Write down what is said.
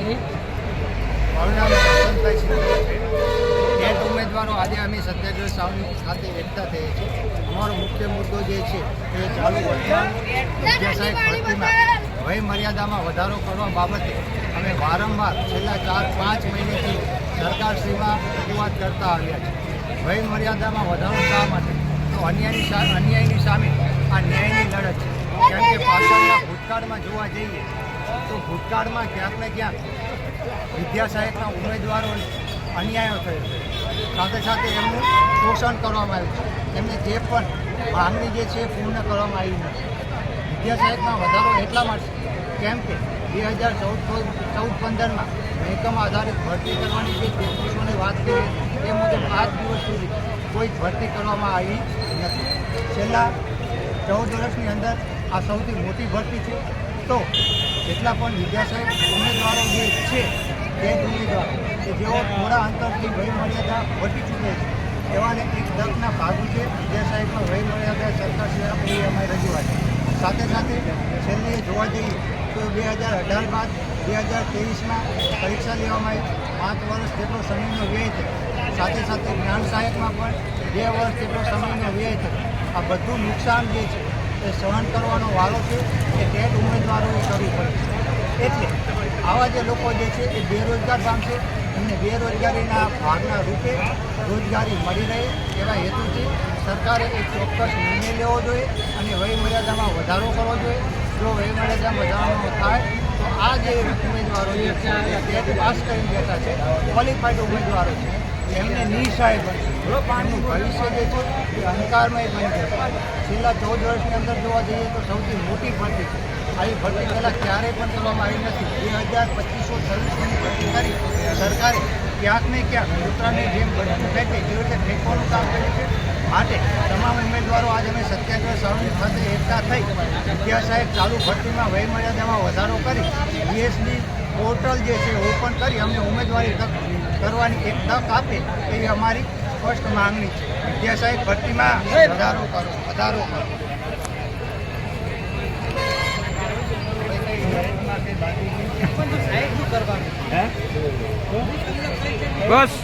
મારું નામ વસંતભાઈ સિંહ છે। નેટ ઉમેદવારો આજે અમે સત્યાગ્રહ સાવની ખાતે એકઠા થઈએ છીએ। અમારો મુખ્ય મુદ્દો જે છે એ ચાલુ વર્તમાન વિદ્યાસહાયક ભરતીમાં વય મર્યાદામાં વધારો કરવા બાબતે અમે વારંવાર છેલ્લા 4-5 મહિનેથી સરકારશ્રીમાં રજૂઆત કરતા આવ્યા છીએ। વય મર્યાદામાં વધારો શા માટે? તો અન્યાયની સામે આ ન્યાયની લડત છે। કેમ કે પાછળના ભૂતકાળમાં જોવા જઈએ તો ભૂતકાળમાં ક્યાંક ને ક્યાંક વિદ્યાસહાયકના ઉમેદવારોને અન્યાયો થયો છે, સાથે સાથે એમનું શોષણ કરવામાં આવ્યું છે। એમને જે પણ માંગણી જે છે એ પૂર્ણ કરવામાં આવી નથી। વિદ્યાસહાયકમાં વધારો એટલા માટે કેમ કે 2014-15માં મહેકમ આધારિત ભરતી કરવાની જે તેજસ્વીઓની વાત કરીએ એ મુજબ આજ દિવસ સુધી કોઈ ભરતી કરવામાં આવી નથી। છેલ્લા 14 વર્ષની અંદર આ સૌથી મોટી ભરતી છે। તો જેટલા પણ વિદ્યાસહાયક ઉમેદવારો જે છે તે ઉમેદવારો કે જેઓ થોડા અંતરથી વય મર્યાદા વધી ચૂકે છે એવાને એક તકના ભાગું છે વિદ્યાસહાયકમાં વય મર્યાદા સરકાર એવી અમારી રજૂઆત છે। સાથે સાથે છેલ્લે જોવા જઈએ તો 2018 બાદ 2023માં પરીક્ષા લેવામાં આવી 5 વર્ષ જેટલો સમયનો વ્યય થયો। સાથે સાથે જ્ઞાન સહાયકમાં પણ 2 વર્ષ જેટલો સમયનો વ્યય થયો। આ બધું નુકસાન જે છે એ સહન કરવાનો વારો છે એ ટેટ ઉમેદવારોએ કરવું પડે છે। એટલે આવા જે લોકો જે છે એ બેરોજગાર પામશે, એમને બેરોજગારીના ભાગના રૂપે રોજગારી મળી રહે એવા હેતુથી સરકારે એક ચોક્કસ નિર્ણય લેવો જોઈએ અને વય મર્યાદામાં વધારો કરવો જોઈએ। જો વય મર્યાદામાં વધારો થાય તો આ જે ઉમેદવારો જે છે એ ટેટ પાસ કરીને બેઠા છે, ક્વોલિફાઈડ ઉમેદવારો છે, એમને નિઃસહાય બનશે। એમનું ભવિષ્ય જે છે એ અંધકારમય બની જશે। છેલ્લા 14 વર્ષની અંદર જોવા જઈએ તો સૌથી મોટી ભરતી છે। આવી ભરતી પહેલાં ક્યારેય પણ કરવામાં આવી નથી। 2025-26ની ભરતી કરી સરકારે ક્યાંક ને ક્યાંક કૂતરાની જેમ ભરતી ફેંકે એવી રીતે ફેંકવાનું કામ કર્યું છે। માટે તમામ ઉમેદવારો આજે અમે સત્યાગ્રહ સાવની ખાતે એકઠા થઈ વિદ્યાસહાયક ચાલુ ભરતીમાં વય મર્યાદામાં વધારો કરી બીએસડી પોર્ટલ જે છે ઓપન કરી અમને ઉમેદવારી કરવાની એક તક આપે એવી અમારી સ્પષ્ટ માંગણી છે। વિદ્યાસહાયક ભરતીમાં વધારો કરો। બસ